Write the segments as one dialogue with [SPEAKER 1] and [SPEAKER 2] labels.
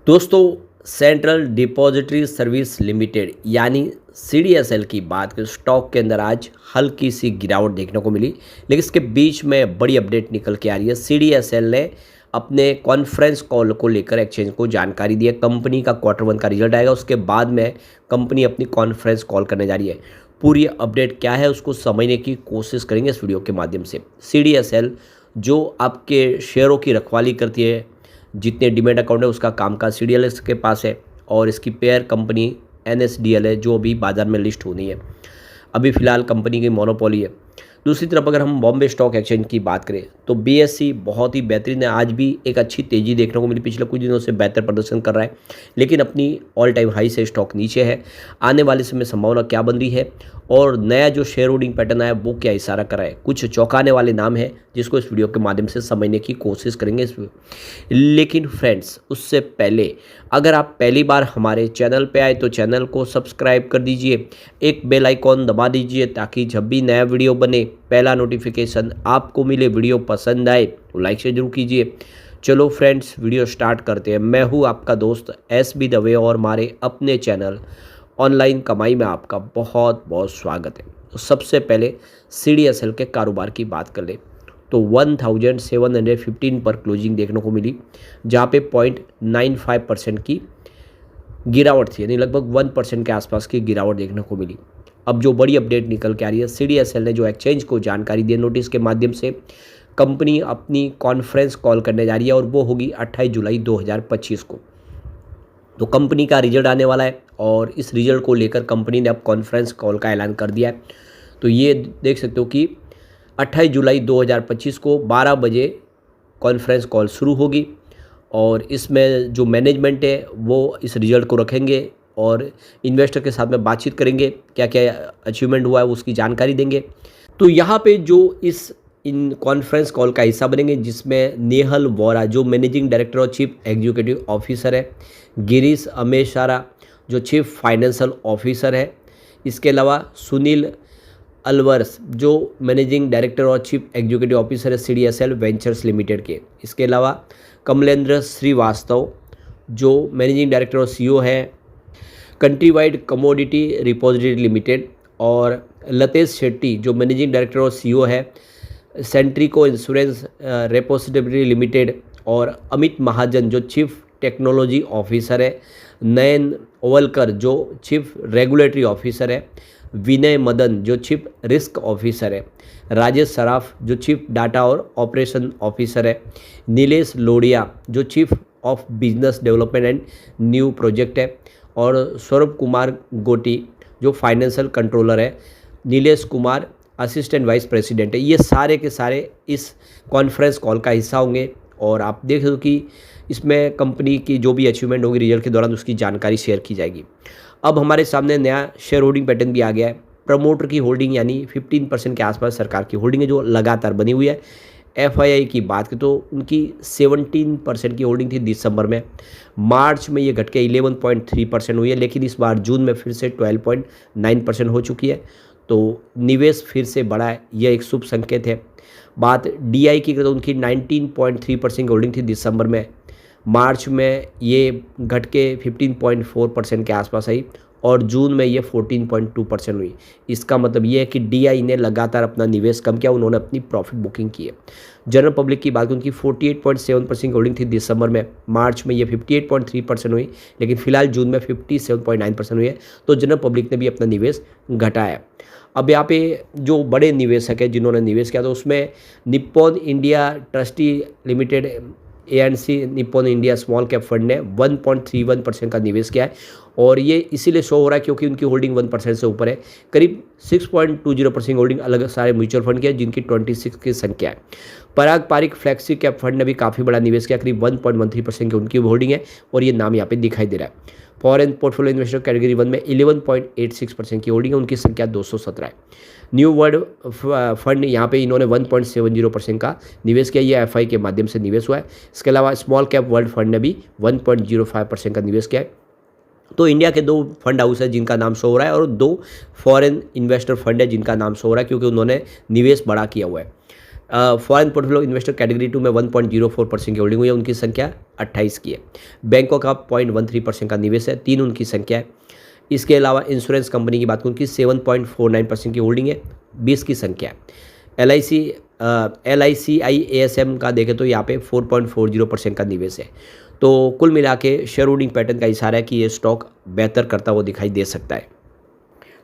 [SPEAKER 1] दोस्तों, central depository service limited यानी CDSL की बात करें, स्टॉक के अंदर आज हल्की सी गिरावट देखने को मिली। लेकिन इसके बीच में बड़ी अपडेट निकल के आ रही है। सीडीएसएल ने अपने कॉन्फ्रेंस कॉल को लेकर एक्सचेंज को जानकारी दी है। कंपनी का क्वार्टर 1 का रिजल्ट आएगा, उसके बाद में कंपनी अपनी कॉन्फ्रेंस कॉल करने जा रही है। पूरी अपडेट क्या है उसको समझने की कोशिश करेंगे इस वीडियो के माध्यम से। सीडीएसएल जो आपके शेयरों की रखवाली करती है, जितने डीमैट अकाउंट है उसका कामकाज सीडीएसएल के पास है, और इसकी पेयर कंपनी एनएसडीएल है जो अभी बाज़ार में लिस्ट होनी है। अभी फ़िलहाल कंपनी की मोनोपोली है। दूसरी तरफ अगर हम बॉम्बे स्टॉक एक्सचेंज की बात करें तो बीएसई बहुत ही बेहतरीन है। आज भी एक अच्छी तेज़ी देखने को मिली, पिछले कुछ दिनों से बेहतर प्रदर्शन कर रहा है, लेकिन अपनी ऑल टाइम हाई से स्टॉक नीचे है। आने वाले समय संभावना क्या बन रही है और नया जो शेयर होल्डिंग पैटर्न आया वो क्या इशारा कर रहा है, कुछ चौंकाने वाले नाम है जिसको इस वीडियो के माध्यम से समझने की कोशिश करेंगे लेकिन फ्रेंड्स, उससे पहले अगर आप पहली बार हमारे चैनल पे आए तो चैनल को सब्सक्राइब कर दीजिए, एक बेल आइकॉन दबा दीजिए ताकि जब भी नया वीडियो बने पहला नोटिफिकेशन आपको मिले। वीडियो पसंद आए तो लाइक से जरूर कीजिए। चलो फ्रेंड्स, वीडियो स्टार्ट करते हैं। मैं हूँ आपका दोस्त SB दवे और हमारे अपने चैनल ऑनलाइन कमाई में आपका बहुत बहुत स्वागत है। तो सबसे पहले सीडीएसएल के कारोबार की बात कर ले तो 1715 पर क्लोजिंग देखने को मिली, जहाँ पे 0.95% की गिरावट थी, यानी लगभग 1% के आसपास की गिरावट देखने को मिली। अब जो बड़ी अपडेट निकल के आ रही है, सीडीएसएल ने जो एक्सचेंज को जानकारी दी नोटिस के माध्यम से, कंपनी अपनी कॉन्फ्रेंस कॉल करने जा रही है और वो होगी 28 जुलाई 2025 को। तो कंपनी का रिजल्ट आने वाला है और इस रिजल्ट को लेकर कंपनी ने अब कॉन्फ्रेंस कॉल का ऐलान कर दिया है। तो ये देख सकते हो कि 28 जुलाई 2025 को 12 बजे कॉन्फ्रेंस कॉल शुरू होगी और इसमें जो मैनेजमेंट है वो इस रिजल्ट को रखेंगे और इन्वेस्टर के साथ में बातचीत करेंगे, क्या क्या अचीवमेंट हुआ है उसकी जानकारी देंगे। तो यहाँ पे जो इन कॉन्फ्रेंस कॉल का हिस्सा बनेंगे, जिसमें नेहल वोरा जो मैनेजिंग डायरेक्टर और चीफ एग्जीक्यूटिव ऑफिसर है, गिरीश अमेशारा जो चीफ फाइनेंशियल ऑफिसर है, इसके अलावा सुनील अलवर्स जो मैनेजिंग डायरेक्टर और चीफ एग्जीक्यूटिव ऑफिसर है सीडीएसएल वेंचर्स लिमिटेड के, इसके अलावा कमलेंद्र श्रीवास्तव जो मैनेजिंग डायरेक्टर और सीईओ है country wide commodity repository limited, और लतेश शेट्टी जो मैनेजिंग डायरेक्टर और सीईओ है सेंट्रिको इंश्योरेंस रिपोजिटरी लिमिटेड, और अमित महाजन जो चीफ टेक्नोलॉजी ऑफिसर है, नयन ओवलकर जो चीफ रेगुलेटरी ऑफिसर है, विनय मदन जो चीफ रिस्क ऑफिसर है, राजेश सराफ जो चीफ डाटा और ऑपरेशन ऑफिसर है, नीलेश लोढ़िया जो chief of business development and new project है, और सौरभ कुमार गोटी जो फाइनेंशियल कंट्रोलर है, Nilesh Kumar assistant vice president है। ये सारे के सारे इस कॉन्फ्रेंस कॉल का हिस्सा होंगे और आप देख दो कि इसमें कंपनी की जो भी अचीवमेंट होगी रिजल्ट के दौरान उसकी जानकारी शेयर की जाएगी। अब हमारे सामने नया शेयर होल्डिंग पैटर्न भी आ गया है। प्रमोटर की होल्डिंग यानी 15% के आसपास सरकार की होल्डिंग है जो लगातार बनी हुई है। एफआईआई की बात करें तो उनकी 17% की होल्डिंग थी दिसंबर में, मार्च में ये घट के 11.3% हुई है, लेकिन इस बार जून में फिर से 12.9% हो चुकी है। तो निवेश फिर से बढ़ा है, यह एक शुभ संकेत है। बात डीआई की करें तो उनकी 19.3% की होल्डिंग थी दिसंबर में, मार्च में ये घट के 15.4% के आसपास आई और जून में ये 14.2% हुई। इसका मतलब ये है कि डीआई ने लगातार अपना निवेश कम किया, उन्होंने अपनी प्रॉफिट बुकिंग की है। जनरल पब्लिक की बात करें उनकी 48.7% की होल्डिंग थी दिसंबर में, मार्च में ये 58.3% हुई, लेकिन फिलहाल जून में 57.9% हुई है। तो जनरल पब्लिक ने भी अपना निवेश घटाया। अब यहाँ पे जो बड़े निवेशक हैं जिन्होंने निवेश किया तो उसमें Nippon India trustee limited ANC Nippon India small cap fund ने 1.31% का निवेश किया है और ये इसीलिए शो हो रहा है क्योंकि उनकी होल्डिंग 1% से ऊपर है। करीब 6.20% होल्डिंग अलग सारे म्यूचुअल फंड की है जिनकी 26 की संख्या है। पराग पारिक फ्लेक्सी कैप फंड ने भी काफ़ी बड़ा निवेश किया, करीब 1.13% की उनकी होल्डिंग है और ये नाम यहाँ पे दिखाई दे रहा है। फॉरेन पोर्टफोलियो इन्वेस्टर कैटेगरी 1 में 11.86% की होल्डिंग है, उनकी संख्या 217 है। न्यू वर्ल्ड फंड यहाँ पे इन्होंने 1.70% का निवेश किया, ये एफआई के माध्यम से निवेश हुआ है। इसके अलावा स्मॉल कैप वर्ल्ड फंड ने भी 1.05% का निवेश किया है। तो इंडिया के 2 फंड हाउस है जिनका नाम शो हो रहा है और 2 फॉरेन इन्वेस्टर फंड है जिनका नाम शो हो रहा है क्योंकि उन्होंने निवेश बड़ा किया हुआ है। फॉरेन पोर्टफोलियो इन्वेस्टर कैटेगरी 2 में 1.04% की होल्डिंग हुई है, उनकी संख्या 28 की है। बैंकों का 0.13% का निवेश है, 3 उनकी संख्या है। इसके अलावा इंश्योरेंस कंपनी की बात करूँ उनकी 7.49% की होल्डिंग है, 20 की संख्या है। LICI ASM का देखें तो यहाँ पे 4.40% का निवेश है। तो कुल मिला के शेयर होल्डिंग पैटर्न का इशारा है कि ये स्टॉक बेहतर करता हुआ दिखाई दे सकता है।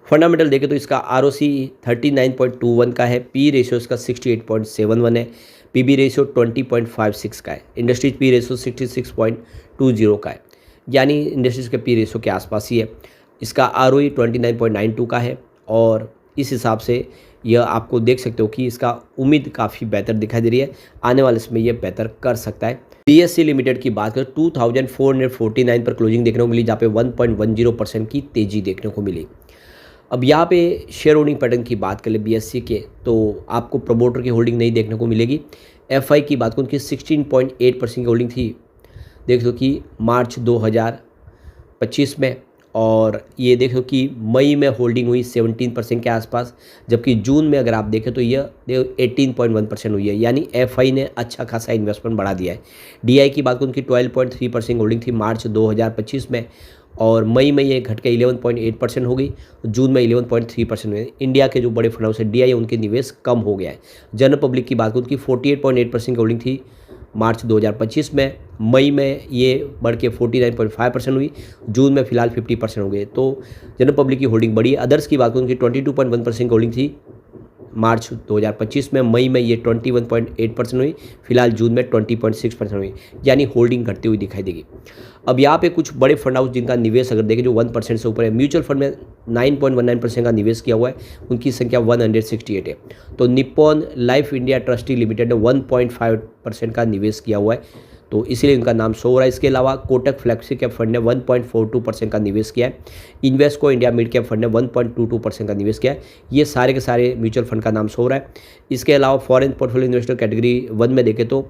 [SPEAKER 1] फंडामेंटल देखें तो इसका ROC 39.21 का है, पी रेशियो इसका 68.71 है, PB रेशियो 20.56 का है, इंडस्ट्रीज पी रेशियो 66.20 का है, यानी इंडस्ट्रीज के पी रेशियो के आसपास ही है। इसका ROE 29.92 का है और इस हिसाब से यह आपको देख सकते हो कि इसका उम्मीद काफ़ी बेहतर दिखाई दे रही है, आने वाले समय यह बेहतर कर सकता है। BSE लिमिटेड की बात करें 2449 पर क्लोजिंग देखने को मिली, जहाँ पे 1.10% की तेज़ी देखने को मिली। अब यहाँ पे शेयर होल्डिंग पैटर्न की बात करें BSE के, तो आपको प्रमोटर की होल्डिंग नहीं देखने को मिलेगी। FI की बात करूँ कि 16.8% की होल्डिंग थी, देख लो कि मार्च 2025 में, और ये देखो कि मई में होल्डिंग हुई 17% के आसपास, जबकि जून में अगर आप देखें तो यह 18.1% हुई है, यानी FI ने अच्छा खासा इन्वेस्टमेंट बढ़ा दिया है। DI की बात करूँ कि 12.3% होल्डिंग थी मार्च 2025 में, और मई में ये घट के 11.8% हो गई, जून में 11.3% हुई। इंडिया के जो बड़े फंड हाउस है DI उनके निवेश कम हो गया है। जनरल पब्लिक की बात करूँ कि 48.8% की होल्डिंग थी मार्च 2025 में, मई में ये बढ़ के 49.5% हुई, जून में फिलहाल 50% हो गए। तो जनरल पब्लिक की होल्डिंग बढ़ी। अदर्स की बात करूँ कि 22.1% की होल्डिंग थी मार्च 2025 में, मई में ये 21.8% हुई, फिलहाल जून में 20.6% हुई, यानी होल्डिंग घटती हुई दिखाई देगी। अब यहाँ पे कुछ बड़े फंड हाउस जिनका निवेश अगर देखें जो 1% से ऊपर है, म्यूचुअल फंड में 9.19% का निवेश किया हुआ है, उनकी संख्या 168 है। तो Nippon life India trustee limited ने 1.5% का निवेश किया हुआ है, तो इसीलिए इनका नाम शो हो रहा है। इसके अलावा कोटक फ्लैक्सी कैप फंड ने 1.42% का निवेश किया है, Invesco India mid cap fund ने 1.22% का निवेश किया है। ये सारे के सारे म्यूचुअल फंड का नाम शो हो रहा है। इसके अलावा फॉरेन पोर्टफोलियो इन्वेस्टर कैटेगरी 1 में देखें तो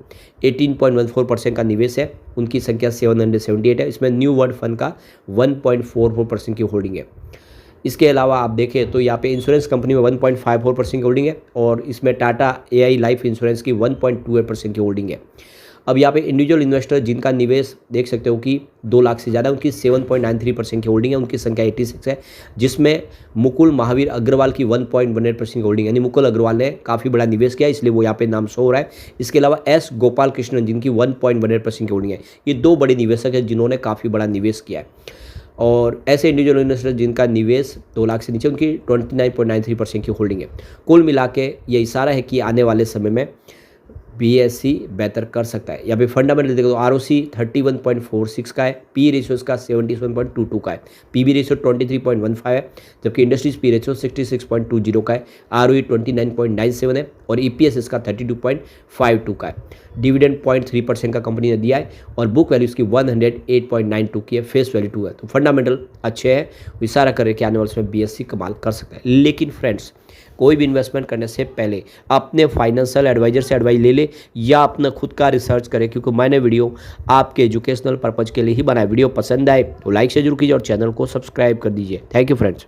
[SPEAKER 1] 18.14% का निवेश है, उनकी संख्या 778 है। इसमें न्यू वर्ल्ड फंड का 1.44% की होल्डिंग है। इसके अलावा आप देखें तो यहाँ पे इंश्योरेंस कंपनी में 1.54% की होल्डिंग है, और इसमें टाटा AI लाइफ इंश्योरेंस की 1.28% की होल्डिंग है। अब यहाँ पे इंडिविजुअल इन्वेस्टर जिनका निवेश देख सकते हो कि 2 लाख से ज़्यादा, उनकी 7.93% की होल्डिंग है, उनकी संख्या 86 है, जिसमें मुकुल महावीर अग्रवाल की 1.18% की होल्डिंग, यानी मुकुल अग्रवाल ने काफ़ी बड़ा निवेश किया, इसलिए वो यहाँ पे नाम शो हो रहा है। इसके अलावा S गोपाल कृष्णन जिनकी 1.18% की होल्डिंग है। ये 2 बड़े निवेशक हैं जिन्होंने काफ़ी बड़ा निवेश किया है, और ऐसे इंडिविजुअल इन्वेस्टर जिनका निवेश 2 लाख से नीचे, उनकी 29.93% की होल्डिंग है। कुल मिला के ये इशारा है कि आने वाले समय में BSE बेहतर कर सकता है। यहाँ पे फंडामेंटल देखो तो ROC 31.46 का है, पी रेशियो इसका 77.22 का है, PB रेशियो 23.15 है, जबकि इंडस्ट्रीज पी रेशियो 66.20 का है, ROE 29.97 है, और EPS इसका 32.52 का है। डिविडेंड 0.3% का कंपनी ने दिया है, और बुक वैल्यू इसकी 108.92 की है, फेस वैल्यू 2 है। तो फंडामेंटल अच्छे हैं, इशारा कर रहे कि आने वाले समय BSE कमाल कर सकता है। लेकिन फ्रेंड्स, कोई भी इन्वेस्टमेंट करने से पहले अपने फाइनेंशियल एडवाइजर से एडवाइस ले ले, या अपना खुद का रिसर्च करें, क्योंकि मैंने वीडियो आपके एजुकेशनल पर्पज़ के लिए ही बनाया। वीडियो पसंद आए तो लाइक से जरूर कीजिए और चैनल को सब्सक्राइब कर दीजिए। Thank you friends.